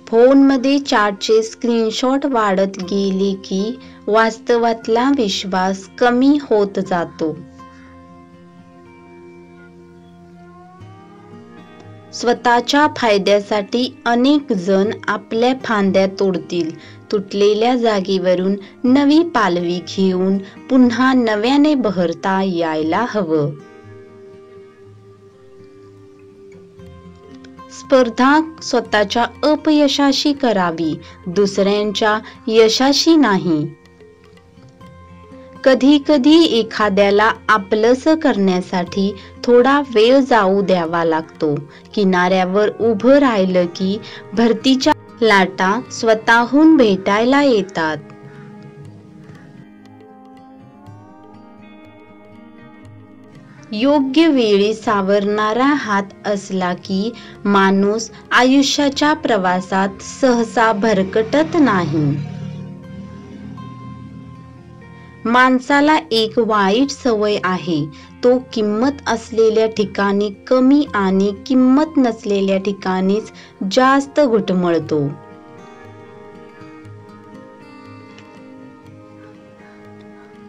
फोनमध्ये चॅटचे स्क्रीनशॉट वाढत गेले की वास्तवातला विश्वास कमी होत जातो. स्वतःच्या फायद्यासाठी अनेक जण आपल्या फांद्या तोडतील. तुटलेल्या जागेवरून नवी पालवी घेऊन पुन्हा नव्याने बहरता यायला हवं. स्पर्धा स्वतःच्या अपयशाशी करावी, दुसऱ्यांच्या यशाशी नाही. कधी कधी एखाद्याला आपलंसं करण्यासाठी थोडा वेळ जाऊ द्यावा लागतो. किनाऱ्यावर उभं राहिलं की भरतीच्या लाटा स्वतःहून भेटायला येतात. योग्य वेळी सावरणारा हात असला की माणूस आयुष्याच्या प्रवासात सहसा भरकटत नाही. माणसाला एक वाईट सवय आहे, तो किंमत असलेल्या ठिकाणी कमी आणि किंमत नसलेल्या ठिकाणीच जास्त घुटमळतो.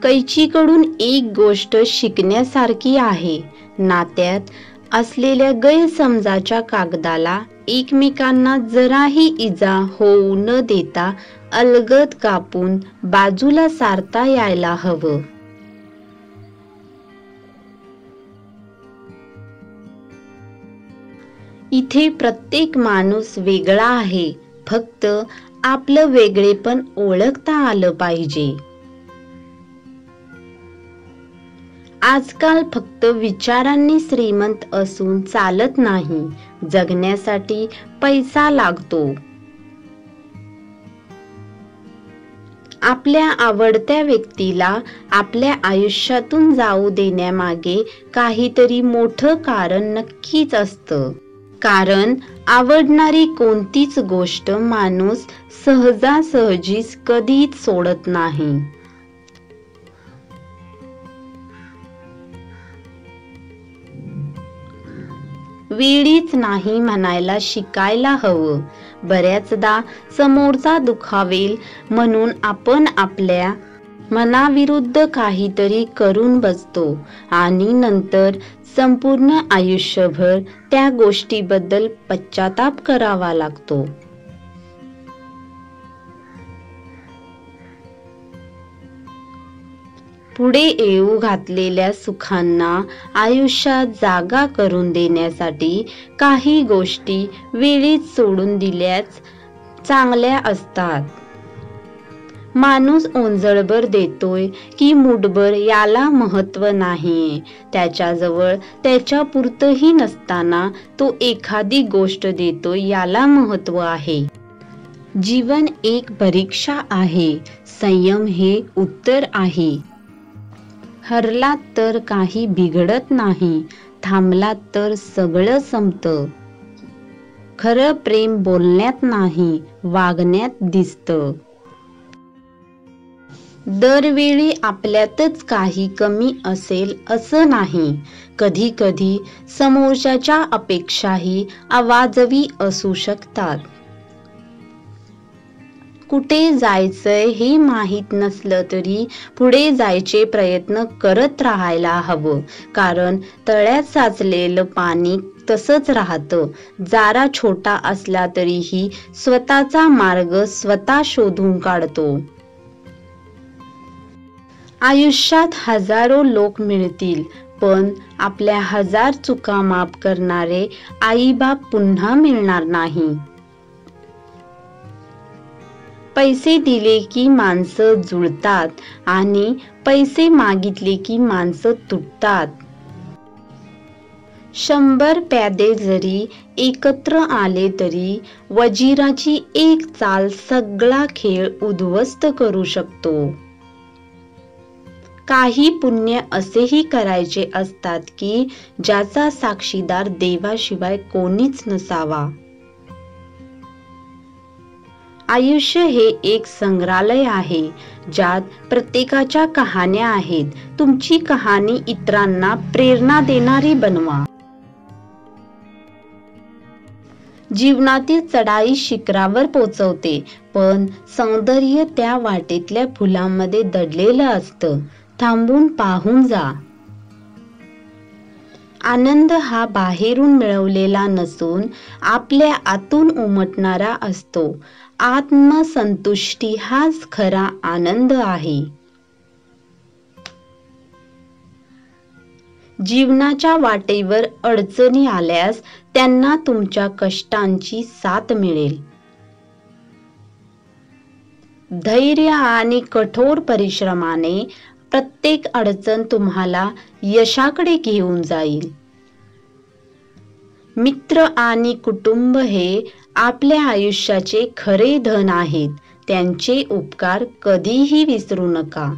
कैचीकडून एक गोष्ट शिकण्यासारखी आहे. नात्यात असलेल्या गैरसमजाच्या कागदाला एकमेकांना जराही इजा होऊ न देता अलगद कापून बाजूला सारता यायला हवं. इथे प्रत्येक माणूस वेगळा आहे, फक्त आपलं वेगळेपण ओळखता आलं पाहिजे. आजकाल फक्त विचारांनी श्रीमंत असून चालत नाही, जगण्यासाठी पैसा लागतो. आपल्या आवडत्या व्यक्तीला आपल्या आयुष्यातून जाऊ देण्यामागे काहीतरी मोठं कारण नक्कीच असतं. कारण आवडणारी कोणतीच गोष्ट माणूस सहजासहजीच कधीच सोडत नाही. वेळीच नाही म्हणायला शिकायला हवं. बऱ्याचदा समोरचा दुखावेल म्हणून आपण आपल्या मनाविरुद्ध काहीतरी करून बसतो आणि नंतर संपूर्ण आयुष्यभर त्या गोष्टीबद्दल पश्चाताप करावा लागतो. पुढे येऊ घातलेल्या सुखांना आयुष्यात जागा करून देण्यासाठी काही गोष्टी वेळीच सोडून दिल्याच चांगल्या असतात. माणूस ओंजळभर देतोय की मुठभर याला महत्व नाहीये. त्याच्याजवळ त्याच्यापुरतंही नसताना तो एखादी गोष्ट देतोय याला महत्व आहे. जीवन एक परीक्षा आहे, संयम हे उत्तर आहे. हरलात तर काही बिघडत नाही, थांबलात तर सगळं संपतं. खरं प्रेम बोलण्यात नाही, वागण्यात दिसतं. दरवेळी आपल्यातच काही कमी असेल असं नाही. कधी कधी समोरच्याच्या अपेक्षाही अवाजवी असू शकतात. कुठे जायचंय हे माहीत नसलं तरी पुढे जायचे प्रयत्न करत राहायला हवं. कारण तळ्यात साचलेलं पाणी तसंच राहतं. जारा छोटा असला तरीही स्वतःचा मार्ग स्वतः शोधून काढतो. आयुष्यात हजारो लोक मिळतील, पण आपल्या 1000 चुका माफ करणारे आईबाप पुन्हा मिळणार नाही. पैसे दिले की माणसं जुळतात आणि पैसे मागितले की माणसं तुटतात. 100 प्यादे जरी एकत्र आले तरी वजिराची एक चाल सगळा खेळ उद्ध्वस्त करू शकतो. काही पुण्य असेही करायचे असतात की ज्याचा साक्षीदार देवाशिवाय कोणीच नसावा. आयुष्य हे एक संग्रहालय आहे, ज्यात प्रत्येकाच्या कहाण्या आहेत. तुमची कहाणी इतरांना प्रेरणा देणारी बनवा. जीवनातील चढाई शिखरावर पोचवते, पण सौंदर्य त्या वाटेतल्या फुलांमध्ये दडलेलं असतं. थांबून पाहून जा. आनंद हा बाहेरून मिळवलेला नसून आपल्या आतून उमटणारा असतो. आत्मसंतुष्टी हाच खरा आनंद आहे. जीवनाच्या वाटेवर अडचणी आल्यास त्यांना तुमच्या कष्टांची साथ मिळेल. धैर्य आणि कठोर परिश्रमाने प्रत्येक अडचण तुम्हाला यशाकडे घेऊन जाईल. मित्र आणि कुटुंब हे आपल्या आयुष्याचे खरे धन आहेत. त्यांचे उपकार कधीही विसरू नका.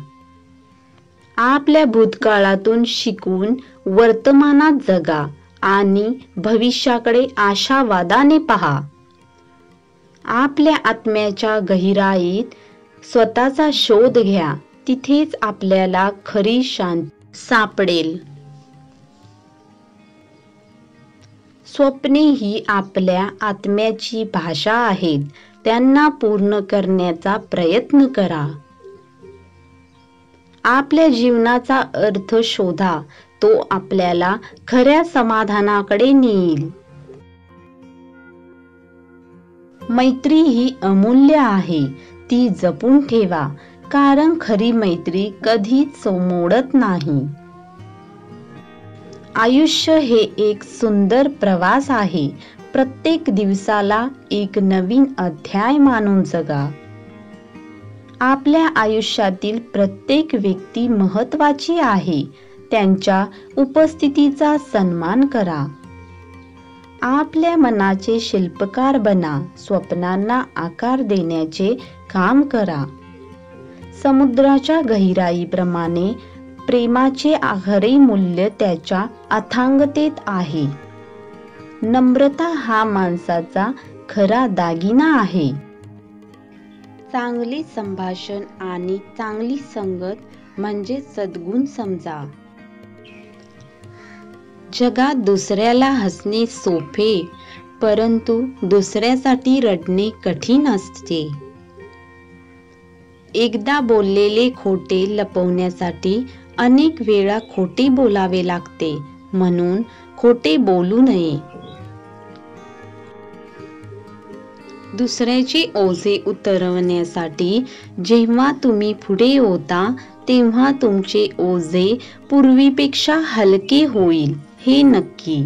आपल्या भूतकाळातून शिकून वर्तमानात जगा आणि भविष्याकडे आशावादाने पहा. आपल्या आत्म्याच्या गहिराईत स्वतःचा शोध घ्या. तिथेच आपल्याला खरी शांती सापडेल. स्वप्ने ही आपल्या आत्म्याची भाषा आहेत. त्यांना पूर्ण करण्याचा प्रयत्न करा. आपल्या जीवनाचा अर्थ शोधा. तो आपल्याला खऱ्या समाधानाकडे नेईल. मैत्री ही अमूल्य आहे. ती जपून ठेवा, कारण खरी मैत्री कधीच मोडत नाही. आयुष्य हे एक सुंदर प्रवास आहे. प्रत्येक दिवसाला एक नवीन अध्याय मानून जगा. आपल्या आयुष्यातील प्रत्येक व्यक्ती महत्त्वाची आहे. त्यांच्या उपस्थितीचा सन्मान करा. आपल्या मनाचे शिल्पकार बना. स्वप्नांना आकार देण्याचे काम करा. समुद्राच्या गहिराईप्रमाणे प्रेमाचे खरे मूल्य त्याच्या अथांगतेत आहे. नम्रता हा माणसाचा खरा दागिना आहे. चांगले संभाषण आणि चांगली संगत म्हणजे सद्गुण समजा. जगात दुसऱ्याला हसणे सोपे, परंतु दुसऱ्यासाठी रडणे कठीण असते. एकदा बोललेले खोटे लपवण्यासाठी अनेक वेळा खोटे बोलावे लागते. म्हणून खोटे बोलू नये. दुसऱ्याचे ओझे उतरवण्यासाठी जेव्हा तुम्ही पुढे होता, तेव्हा तुमचे ओझे पूर्वीपेक्षा हलके होईल हे नक्की.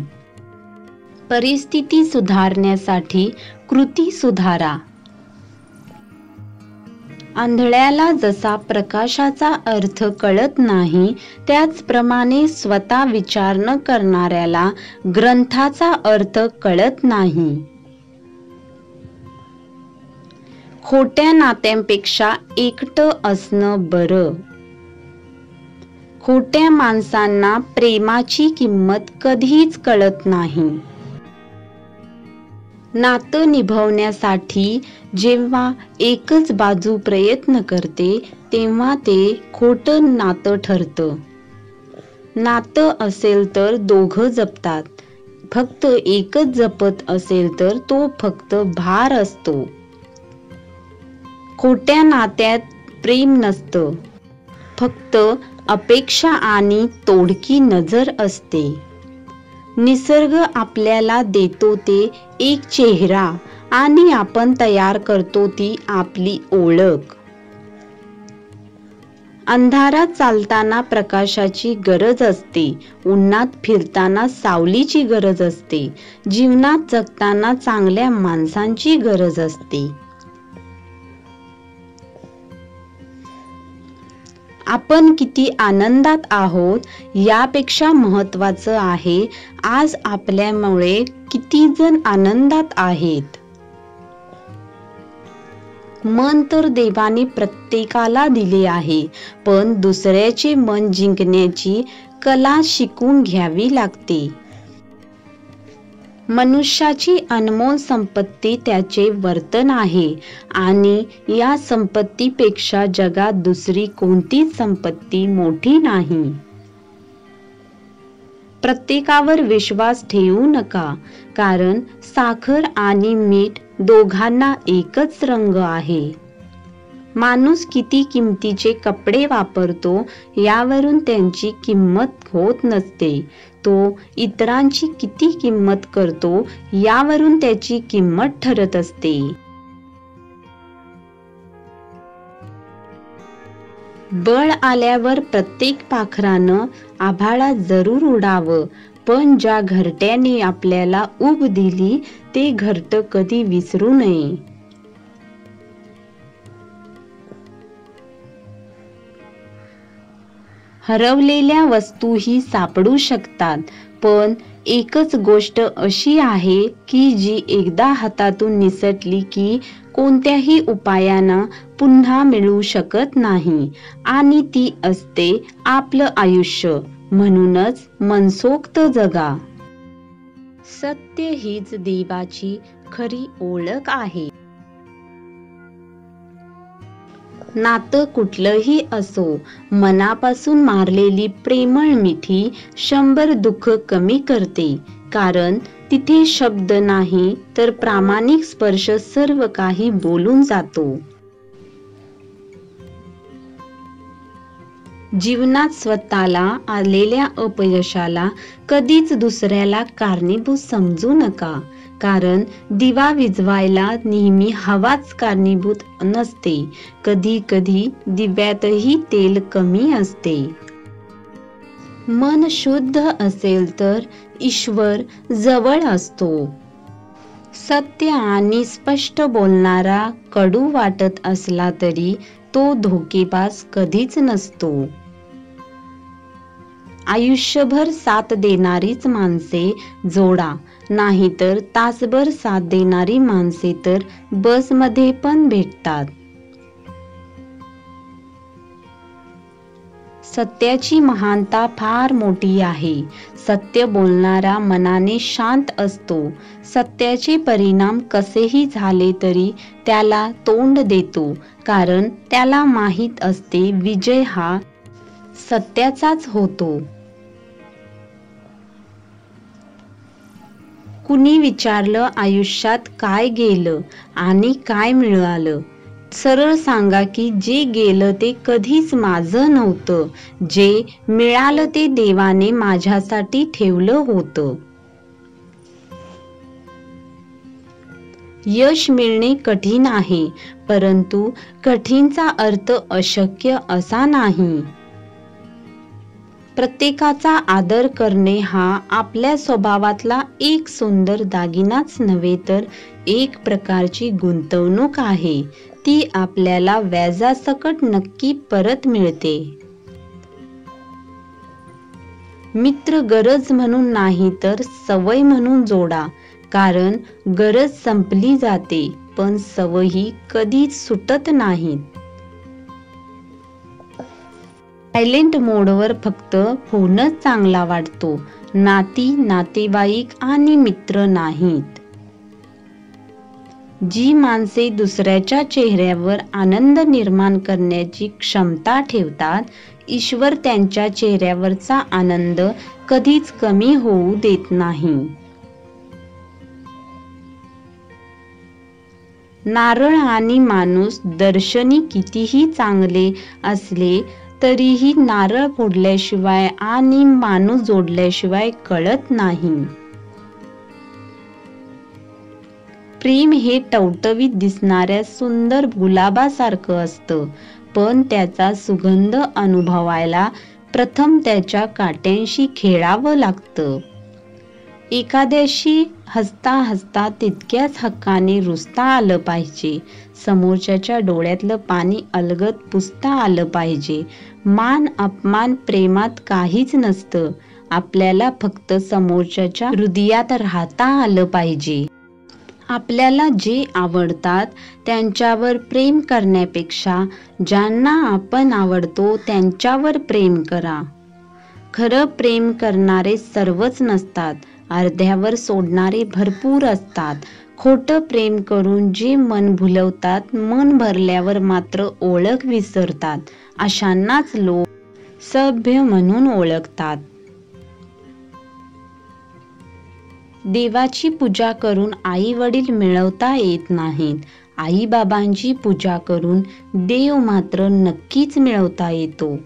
परिस्थिती सुधारण्यासाठी कृती सुधारा. आंधळ्याला जसा प्रकाशाचा अर्थ कळत नाही, त्याचप्रमाणे स्वतः विचार न करणाऱ्याला ग्रंथाचा अर्थ कळत नाही. खोट्या नात्यांपेक्षा एकटं असणं बरं. खोट्या माणसांना प्रेमाची किंमत कधीच कळत नाही. नातं निभवण्यासाठी जेव्हा एकच बाजू प्रयत्न करते, तेव्हा ते खोटं नातं ठरतं. नातं असेल तर दोघं जपतात. फक्त एकच जपत असेल तर तो फक्त भार असतो. खोट्या नात्यात प्रेम नसतं. फक्त अपेक्षा आणि तोडकी नजर असते. निसर्ग आपल्याला देतो ते एक चेहरा आणि आपण तयार करतो ती आपली ओळख. अंधारात चालताना प्रकाशाची गरज असते. उन्हात फिरताना सावलीची गरज असते. जीवनात जगताना चांगल्या माणसांची गरज असते. आपण किती आनंदात आहोत यापेक्षा महत्त्वाचं आहे आज आपल्यामुळे किती जण आनंदात आहेत. मन तर देवाने प्रत्येकाला दिले आहे, पण दुसऱ्याचे मन जिंकण्याची कला शिकून घ्यावी लागते. मनुष्याची अनमोल संपत्ती त्याचे वर्तन आहे आणि या संपत्तीपेक्षा जगात दुसरी कोणतीच संपत्ती मोठी नाही. प्रत्येकावर विश्वास ठेवू नका, कारण साखर आणि मीठ दोघांना एकच रंग आहे. माणूस किती किमतीचे कपडे वापरतो यावरून त्यांची किंमत होत नसते. तो इतरांची किती किंमत करतो यावरून त्याची किंमत ठरत असते. बळ आल्यावर प्रत्येक पाखरानं आभाळात जरूर उडावं, पण ज्या घरट्याने आपल्याला ऊब दिली ते घरटं कधी विसरू नये. हरवलेल्या वस्तूही सापडू शकतात, पण एकच गोष्ट अशी आहे की जी एकदा हातातून निसटली की कोणत्याही उपायानं पुन्हा मिळू शकत नाही, आणि ती असते आपलं आयुष्य. म्हणूनच मनसोक्त जगा. सत्य हीच देवाची खरी ओळख आहे. नातं कुठलंही असो, मनापासून मारलेली प्रेमळ मिठी 100 दुःख कमी करते. कारण तिथे शब्द नाही तर प्रामाणिक स्पर्श सर्व काही बोलून जातो. जीवनात स्वतःला आलेल्या अपयशाला कधीच दुसऱ्याला कारणीभूत समजू नका. कारण दिवा विझवायला नेहमी हवाच कारणीभूत नसते. कधी कधी दिव्यातही तेल कमी असते. मन शुद्ध असेल तर ईश्वर जवळ असतो. सत्य आणि स्पष्ट बोलणारा कडू वाटत असला तरी तो धोकेबाज कधीच नसतो. आयुष्यभर साथ देणारीच माणसे जोडा, नाहीतर तासभर साथ देणारी माणसे तर बसमध्ये पण भेटतात. सत्याची महानता फार मोठी आहे. सत्य बोलणारा मनाने शांत असतो. सत्याचे परिणाम कसेही झाले तरी त्याला तोंड देतो, कारण त्याला माहीत असते विजय हा सत्याचाच होतो. कुणी विचारलं आयुष्यात काय गेलं आणि काय मिळालं, सरळ सांगा की जे गेलं ते कधीच माझं नव्हतं, जे मिळालं ते देवाने माझ्यासाठी ठेवलं होतं. यश मिळणे कठीण आहे, परंतु कठीणचा अर्थ अशक्य असा नाही. प्रत्येकाचा आदर करणे हा आपल्या स्वभावातला एक सुंदर दागिनाच नव्हे तर एक प्रकारची गुंतवणूक आहे. ती आपल्याला व्याजासकट नक्की परत मिळते. मित्र गरज म्हणून नाही तर सवय म्हणून जोडा, कारण गरज संपली जाते पण सवयी कधीच सुटत नाहीत. सायलेंट मोडवर फक्त फोनच चांगला वाटतो, नाती, नातेवाईक आणि मित्र नाहीत. जी माणसे दुसऱ्याच्या चेहऱ्यावर आनंद निर्माण करण्याची क्षमता ठेवतात, ईश्वर त्यांच्या चेहऱ्यावरचा आनंद कधीच कमी होऊ देत नाही. नारळ आणि माणूस दर्शनी कितीही चांगले असले तरीही नारळ फोडल्याशिवाय आणि माणूस जोडल्याशिवाय कळत नाही. प्रेम हे टवटवीत दिसणाऱ्या सुंदर गुलाबासारखं असतं, पण त्याचा सुगंध अनुभवायला प्रथम त्याच्या काट्यांशी खेळावं लागतं. एखाद्याशी हसता हसता तितक्याच हक्काने रुसता आलं पाहिजे. समोरच्याच्या डोळ्यातलं पाणी अलगद पुसता आलं पाहिजे. मान अपमान प्रेमात काहीच नसतं. आपल्याला फक्त समोरच्याच्या हृदयात राहता आलं पाहिजे. आपल्याला जे आवडतात त्यांच्यावर प्रेम करण्यापेक्षा ज्यांना आपण आवडतो त्यांच्यावर प्रेम करा. खरं प्रेम करणारे सर्वच नसतात, अर्ध्यावर सोडणारे भरपूर असतात. खोटं प्रेम करून जे मन भुलवतात, मन भरल्यावर मात्र ओळख विसरतात, अशांनाच लोक सभ्य म्हणून ओळखतात. देवाची पूजा करून आई वडील मिळवता येत नाहीत. आई बाबांची पूजा करून देव मात्र नक्कीच मिळवता येतो.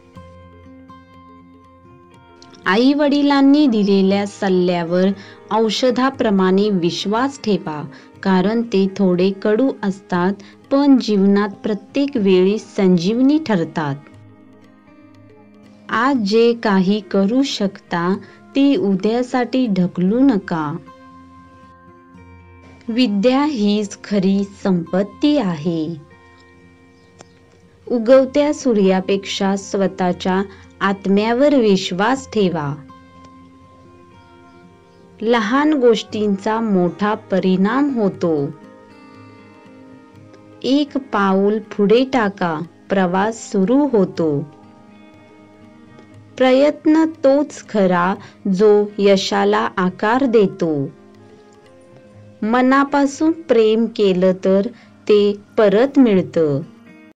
आई वडिलांनी दिलेल्या सल्ल्यावर औषधाप्रमाणे विश्वास ठेवा, कारण ते थोडे कडू असतात पण जीवनात प्रत्येक वेळी संजीवनी ठरतात. आज जे काही करू शकता ते उद्यासाठी ढकलू नका. विद्या हीच खरी संपत्ती आहे. उगवत्या सूर्यापेक्षा स्वतःच्या आत्म्यावर विश्वास ठेवा. लहान गोष्टींचा मोठा परिणाम होतो. एक पाऊल पुढे टाका, प्रवास सुरू होतो. प्रयत्न तोच खरा जो यशाला आकार देतो. मनापासून प्रेम केलं तर ते परत मिळतं.